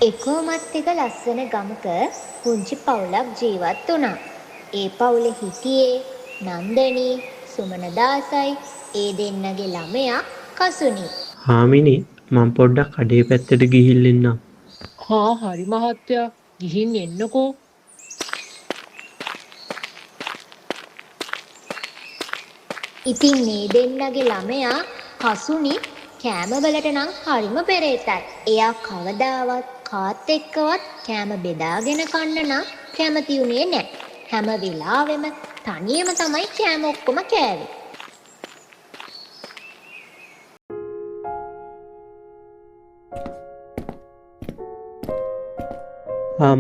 එකෝමත් එක ලස්සන ගමක පුංචි පවුලක් ජීවත් වුණා. ඒ පවුලේ හිටියේ නන්දනී, සුමනදාසයි, ඒ දෙන්නගේ ළමයා කසුනි. හාමිනේ මං පොඩ්ඩක් කඩේ පැත්තට ගිහින් එන්නම්. හා හරි මහත්තයා ගිහින් එන්නකෝ. ඉතින් මේ දෙන්නගේ ළමයා කසුනි කෑමවලට නම් හරිම පෙරේතයි. එයා කවදාවත් කාත් එක්කවත් කෑම බෙදාගෙන කන්න නම් කැමති වුණේ නෑ. හැම වෙලාවෙම තනියම තමයි කෑම ඔක්කොම කෑවේ.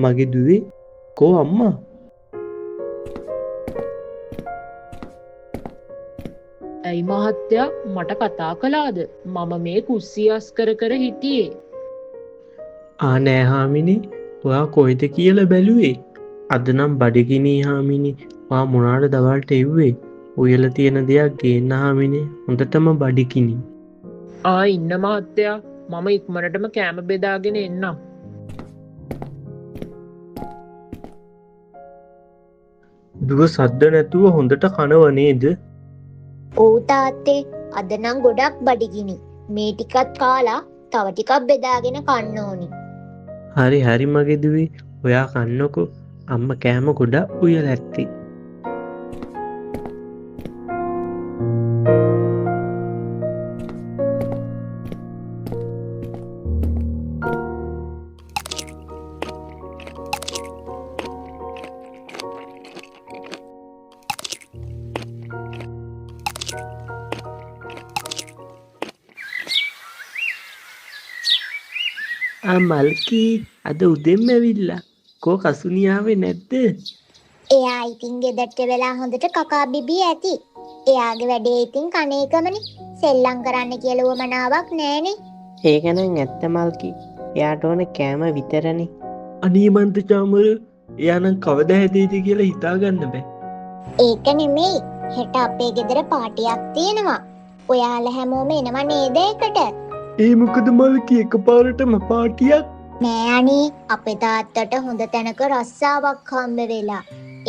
මගේ දුවේ කෝ අම්මා? ඇයි මහත්තයා මට කතා කළාද? මම මේ කුස්සිය අස්කර කර හිටියේ. නෑ හාමිනේ, ඔයා කොහෙද කියලා බැලුවේ? අද නම් බඩගිනී හාමිනේ. මා මොනාට දවල්ට එව්වේ? උයලා තියෙන දෙයක් ගේන්න හාමිනේ. හොඳටම බඩගිනි. ඉන්න මහත්තයා මම ඉක්මනටම කෑම බෙදාගෙන එන්නම්. දුව සද්ද නැතුව හොඳට කනව නේද? ඔව් තාත්තේ, අද නම් ගොඩක් බඩගිනි. මේ ටිකත් කාලා තව ටිකක් බෙදාගෙන කන්න ඕනි. හරි හරි මගේ දුවේ, ඔයා කන්නකෝ. අම්ම කෑම ගොඩක් උයලා ඇත්තේ. මල්කී අද උදෙන්ම ඇවිල්ලා. කෝ කසුනියාවේ නැද්ද? එයා ඉතින් ගෙදරට වෙලා හොඳට කකා බිබී ඇති. එයාගේ වැඩේ ඉතින් කන එකමනේ. සෙල්ලම් කරන්න කියලා උවමනාවක් නෑනේ. ඒක නම් ඇත්ත මල්කි. එයාට ඕන කෑම විතරනේ. අනීමන්ත චාමර, එයා නම් කවදා හැදේද කියලා හිතාගන්න බෑ. ඒක නෙමෙයි. හෙට අපේ ගෙදර පාටියක් තියෙනවා. ඔයාලා හැමෝම එනවා නේද ඒකට? ඒ මොකද මල්කී එකපාරටම පාටියක්? නෑ අනේ, අපේ තාත්තට හොඳ තැනක රස්සාවක් හම්බ වෙලා.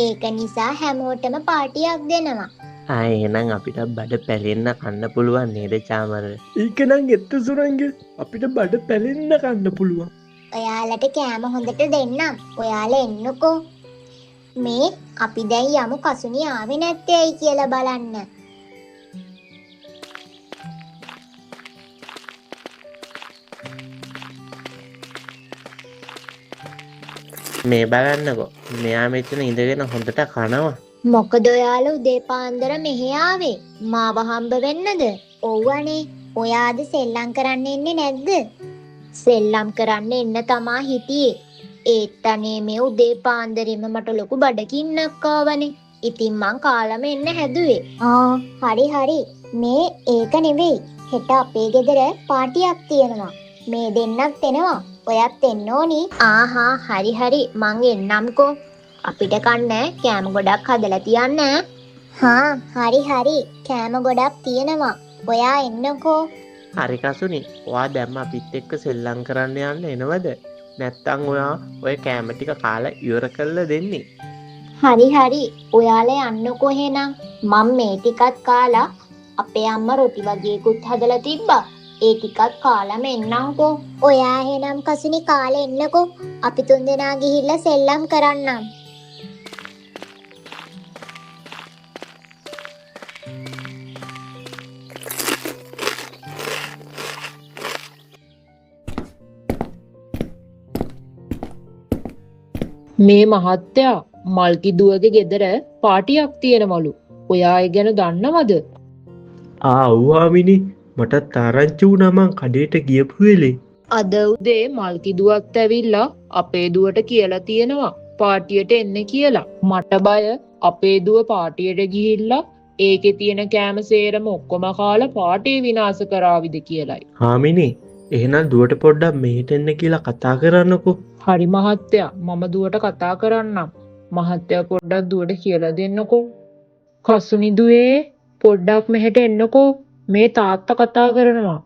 ඒක නිසා හැමෝටම පාටියක් දෙනවා. එහෙනම් අපිට බඩ පැලෙන්න කන්න පුළුවන් නේද චාමර? ඒක නම් ඇත්ත සුරංග. අපිට බඩ පැලෙන්න කන්න පුළුවන්. ඔයාලට කෑම හොඳට දෙන්නම්. ඔයාලා එන්නකෝ. මේ අපි දැන් යමු කසුනි ආවේ නැත්තේ ඇයි කියලා බලන්න. මේ බලන්නකෝ. මෙයා මෙතන ඉඳගෙන හොඳට කනවා. මොකද ඔයාලා උදේ පාන්දර මෙහෙ ආවේ? මාව හම්බ වෙන්නද? ඔව්වනේ. ඔයාද සෙල්ලම් කරන්න එන්නේ නැද්ද? සෙල්ලම් කරන්න එන්න තමා හිටියේ. ඒත් අනේ මේ උදේ පාන්දරෙම මට ලොකු බඩගින්නක් ආවනේ. ඉතින් මං කාලම එන්න හැදුවේ. හරි හරි. මේ ඒක නෙවෙයි. හෙට අපේ ගෙදර පාටියක් තියෙනවා. මේ දෙන්නත් එනවා. ඔයත් එන්න ඕනි. හරි හරි. මං එන්නම්කෝ. අපිට කන්න කෑම ගොඩක් හදලා තියන්න. හරි හරි. කෑම ගොඩක් තියෙනවා. ඔයා එන්නකෝ. හරි කසුනි. ඔයා දැම්ම අපිත් එක්ක සෙල්ලම් කරන්න යන්න එනවද? නැත්තම් ඔයා ඔය කෑම ටික කාලා ඉවර කරලා දෙන්නේ. හරි හරි. ඔයාලා යන්නකෝ එහෙනම්. මම මේ ටිකත් කාලා අපේ අම්මා රොටි වගේකුත් හදලා තිබ්බා. ඒ ටිකත් කාලාම එන්නම්කෝ. ඔයා එහෙනම් කසුනි කාලා එන්නකෝ. අපි තුන්දෙනා ගිහිල්ලා සෙල්ලම් කරන්නම්. මේ මහත්තයා මල්කි දුවගේ ගෙදර පාටියක් තියෙනවලු. ඔයා ඒ ගැන දන්නවද? ඔව් හාමිනේ, මටත් ආරංචි වුණා මං කඩේට ගියපු වෙලේ. අද උදේ මල්කි දුවත් ඇවිල්ලා අපේ දුවට කියලා තියෙනවා පාටියට එන්න කියලා. මට බය අපේ දුව පාටියට ගිහිල්ලා ඒකේ තියෙන කෑම සේරම ඔක්කොම කාලා පාටිය විනාශ කරාවිද කියලයි. හාමිනේ, එහෙනම් දුවට පොඩ්ඩක් මෙහෙට එන්න කියලා කතා කරන්නකෝ. හරි මහත්තයා, මම දුවට කතා කරන්නම්. මහත්තයා පොඩ්ඩක් දුවට කියලා දෙන්නකෝ. කසුනි දුවේ පොඩ්ඩක් මෙහෙට එන්නකෝ. මේ තාත්තා කතා කරනවා.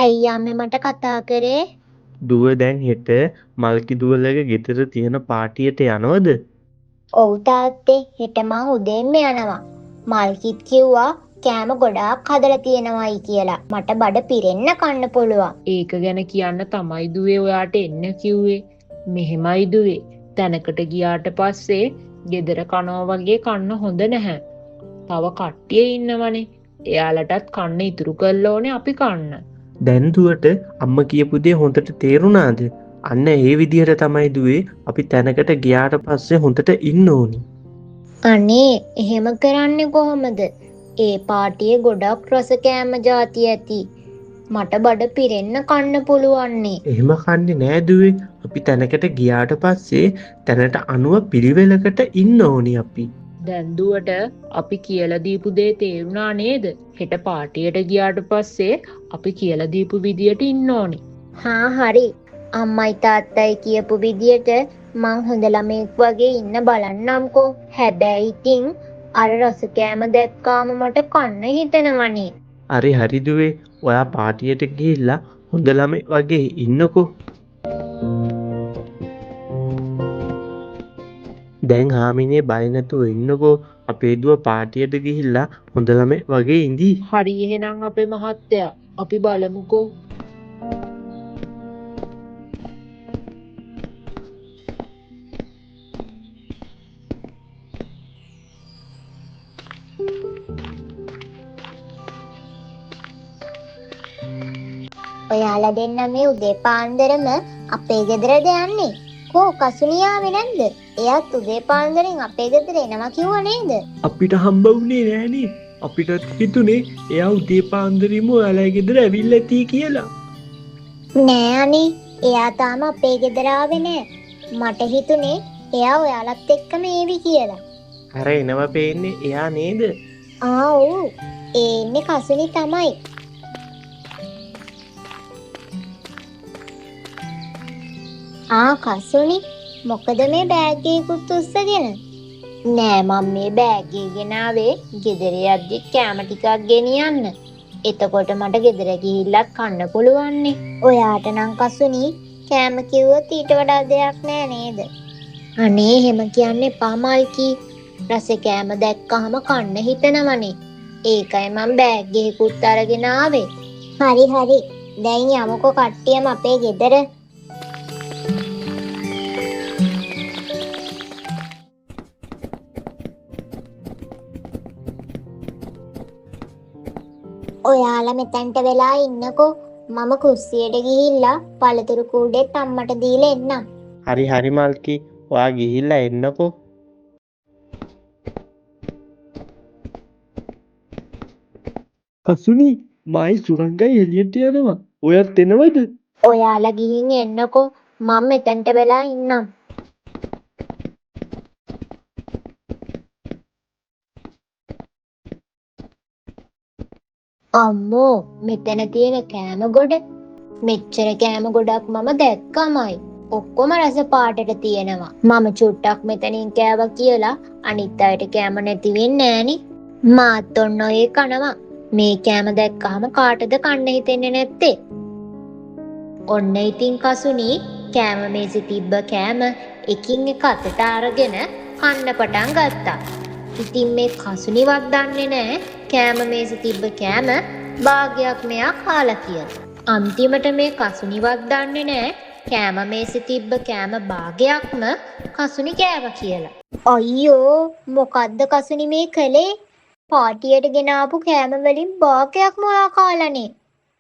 ඇයි අම්මේ මට කතා කරේ? දුව දැන් හෙට මල්කි දුවලගේ ගෙදර තියෙන පාටියට යනවද? ඔව් තාත්තේ හෙට මං උදේන්ම යනවා. මල්කිත් කිව්වා කෑම ගොඩාක් හදලා තියෙනවයි කියලා. මට බඩ පිරෙන්න කන්න පුළුවන්. ඒක ගැන කියන්න තමයි දුවේ ඔයාට එන්න කිව්වේ. මෙහෙමයි දුවේ. තැනකට ගියාට පස්සේ ගෙදර කනවා වගේ කන්න හොඳ නැහැ. තව කට්ටිය ඉන්නවනේ. එයාලටත් කන්න ඉතුරු කරලා ඕනේ අපි කන්න. දැන් දුවට අම්ම කියපු දේ හොඳට තේරුණාද? අන්න ඒ විදිහට තමයි දුවේ අපි තැනකට ගියාට පස්සේ හොඳට ඉන්න ඕනි. අනේ එහෙම කරන්නේ කොහොමද? ඒ පාටියේ ගොඩක් රස කෑම જાති ඇති. මට බඩ පිරෙන්න කන්න පුළුවන්නේ. එහෙම කන්නේ නෑ දුවේ. අපි තැනකට ගියාට පස්සේ තැනට අනුව පිළිවෙලකට ඉන්න ඕනි අපි. දැන් දුවට අපි කියලා දීපු දේ තේරුණා නේද? හෙට පාටියට ගියාට පස්සේ අපි කියලා දීපු විදියට ඉන්න ඕනේ. හා හරි. අම්මයි තාත්තයි කියපු විදියට මං හොඳ ළමෙක් වගේ ඉන්න බලන්නම්කෝ. හැබැයි ඉතින් අර රස කෑම දැක්කාම මට කන්න හිතෙනවනේ. හරි දුවේ. ඔයා පාටියට ගිහිල්ලා හොඳ ළමයි වගේ ඉන්නකෝ. දැන් හාමිනේ බය නැතුව ඉන්නකෝ. අපේ දුව පාටියට ගිහිල්ලා හොඳ ළමයි වගේ ඉඳී. හරි එහෙනම් අපේ මහත්තයා අපි බලමුකෝ. ඔයාලා දෙන්න මේ උදේ පාන්දරම අපේ ගෙදරද යන්නේ? කෝ කසුනිය ආවේ නැද්ද? එයාත් උදේ පාන්දරෙන් අපේ ගෙදර එනවා කිව්වා නේද? අපිට හම්බ වුණේ නෑනේ. අපිටත් හිතුනේ එයා උදේ පාන්දරින්ම ඔයාලගේ ගෙදර ඇවිල්ලා ඇති කියලා. නෑ අනේ. එයා තාම අපේ ගෙදර ආවේ නෑ. මට හිතුනේ එයා ඔයාලත් එක්කම ඒවි කියලා. අර එනව පේන්නේ එයා නේද? ඔව්. ඒ ඉන්නේ කසුනි තමයි. කසුනි මොකද මේ බෑග් එකකුත් උස්සගෙන? නෑ මම මේ බෑග් එක ගෙන ආවේ ගෙදර යද්දි කෑම ටිකක් ගෙනියන්න. එතකොට මට ගෙදර ගිහිල්ලත් කන්න පුළුවන්නේ. ඔයාට නම් කසුනි කෑම කිව්වොත් ඊට වඩා දෙයක් නෑ නේද? අනේ එහෙම කියන්න එපා මල්කි. රස කෑම දැක්කහම කන්න හිතනවනේ. ඒකයි මම බෑග් එකකුත් අරගෙන ආවේ. හරි. දැන් යමුකෝ කට්ටියම අපේ ගෙදර. ඔයාලා මෙතැන්ට වෙලා ඉන්නකෝ. මම කුස්සියට ගිහිල්ලා පළතුරු කූඩෙත් අම්මට දීලා එන්නම්. හරි මල්කි. ඔයා ගිහිල්ලා එන්නකෝ. කසුනි මයි සුරංගයි එළියට යනවා. ඔයත් එනවද? ඔයාලා ගිහින් එන්නකෝ. මම මෙතැන්ට වෙලා ඉන්නම්. අම්මෝ මෙතන තියෙන කෑම ගොඩ මෙච්චර කෑම ගොඩක් මම දැක්කමයි. ඔක්කොම රස පාටට තියෙනවා. මම චුට්ටක් මෙතනින් කෑවා කියලා අනිත් අයට කෑම නැති වෙන්නේ නෑනේ. මාත් ඔන්න ඔය කනවා. මේ කෑම දැක්කහම කාටද කන්න හිතෙන්නේ නැත්තේ? ඔන්න ඉතින් කසුනි කෑම මේසෙ තිබ්බ කෑම එකින් එක අතට අරගෙන කන්න පටන් ගත්තා. ඉතින් මේ කසුනිවත් දන්නේ නෑ කෑම මේසෙ තිබ්බ කෑම භාගයක් මෙයා කාලා කියලා. අන්තිමට මේ කසුනිවත් දන්නේ නෑ කෑම මේසෙ තිබ්බ කෑම භාගයක්ම කසුනි කෑවා කියලා. අයියෝ මොකද්ද කසුනි මේ කළේ? පාටියට ගෙනාපු කෑම වලින් භාගයක්ම ඔයා කාලානේ.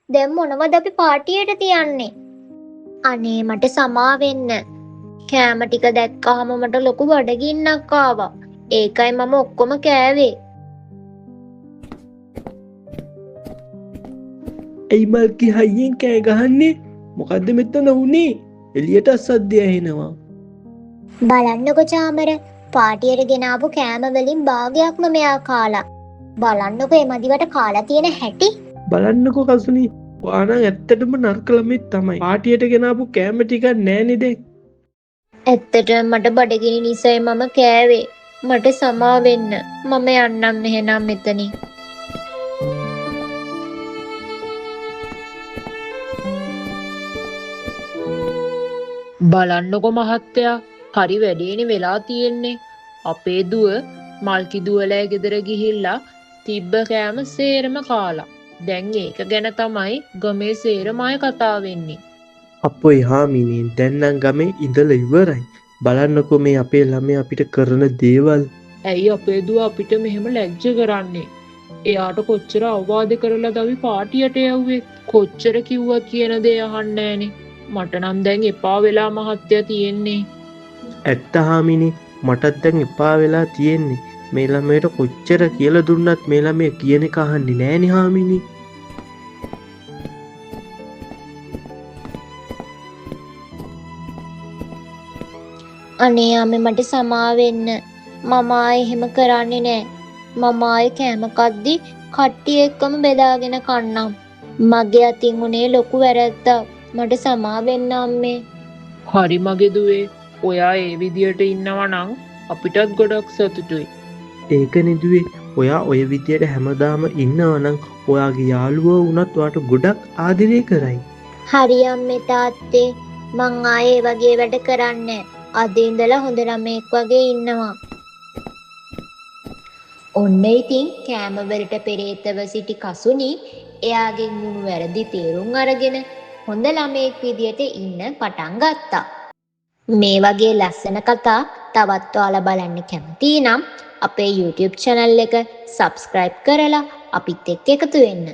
දැන් මොනවද අපි පාටියට තියන්නේ? අනේ මට සමා වෙන්න. කෑම ටික දැක්කහම මට ලොකු බඩගින්නක් ආවා. ඒකයි මම ඔක්කොම කෑවේ. ඇයි මල්කි හයියෙන් කෑ ගහන්නේ? මොකද්ද මෙතන වුනේ? එළියට සද්දය ඇහෙනවා. බලන්නකො චාමර පාටියට ගෙනාපු කෑම වලින් භාගයක්ම මෙයා කාලා. බලන්නකො මේ මදිවට කාලා තියෙන හැටි. බලන්නකෝ කසුනි. ඔයා නම් ඇත්තටම නරක ළමෙක් තමයි. පාටියට ගෙනාපු කෑම ටිකක් නෑනේ දැන්. ඇත්තටම මට බඩගිනි නිසායි මම කෑවේ. මට සමා වෙන්න. මම යන්නම් එහෙනම් මෙතනින්. බලන්නකො මහත්තයා හරි වැඩේනේ වෙලා තියෙන්නේ. අපේ දුව මල්කි දුවලෑ ගෙදර ගිහිල්ලා තිබ්බ කෑම සේරම කාලා. දැන් ඒක ගැන තමයි ගමේ සේරම අය කතා වෙන්නේ. අපොයි හාමිනේ දැන්නම් ගමේ ඉඳලා ඉවරයි. බලන්නකො මේ අපේ ළමයා අපිට කරන දේවල්. ඇයි අපේ දුව අපිට මෙහෙම ලැජ්ජ කරන්නේ? එයාට කොච්චර අවවාද කරලාද අපි පාටියට යව්වේ? කොච්චර කිව්වත් කියන දේ අහන්නේ නෑනේ. මට නම් දැන් එපා වෙලා මහත්තයා තියෙන්නේ. ඇත්ත හාමිනේ මටත් දැන් එපා වෙලා තියෙන්නේ. මේ ළමයට කොච්චර කියලා දුන්නත් මේ ළමයා කියන එක අහන්නේ නෑනේ හාමිනේ. අනේ අම්මේ මට සමා වෙන්න. මම ආයේ එහෙම කරන්නේ නෑ. මම ආයේ කෑම කද්දි කට්ටිය එක්කම බෙදාගෙන කන්නම්. මගේ අතින් උනේ ලොකු වැරැද්දක්. මට සමා වෙන්න අම්මේ. හරි මගේ දුවේ. ඔයා ඒ විදියට ඉන්නවා නම් අපිටත් ගොඩක් සතුටුයි. ඒක නෙදුවේ ඔයා ඔය විදියට හැමදාම ඉන්නවනම් ඔයාගේ යාළුවෝ වුණත් ඔයාට ගොඩක් ආදරය කරයි. හරි අම්මේ තාත්තේ. මං ආයේ වගේ වැඩ කරන්නේ. අද ඉඳලා හොඳ ළමෙක් වගේ ඉන්නවා. ඔන්න ඉතින් කෑමවලට පෙරේතව සිටි කසුනි එයාගෙන් වුණු වැරදි තේරුම් අරගෙන හොඳ ළමෙක් විදියට ඉන්න පටන් ගත්තා. මේ වගේ ලස්සන කතා තවත් ඔයාලා බලන්න කැමති නම් අපේ YouTube channel එක subscribe කරලා අපිත් එක්ක එකතු වෙන්න.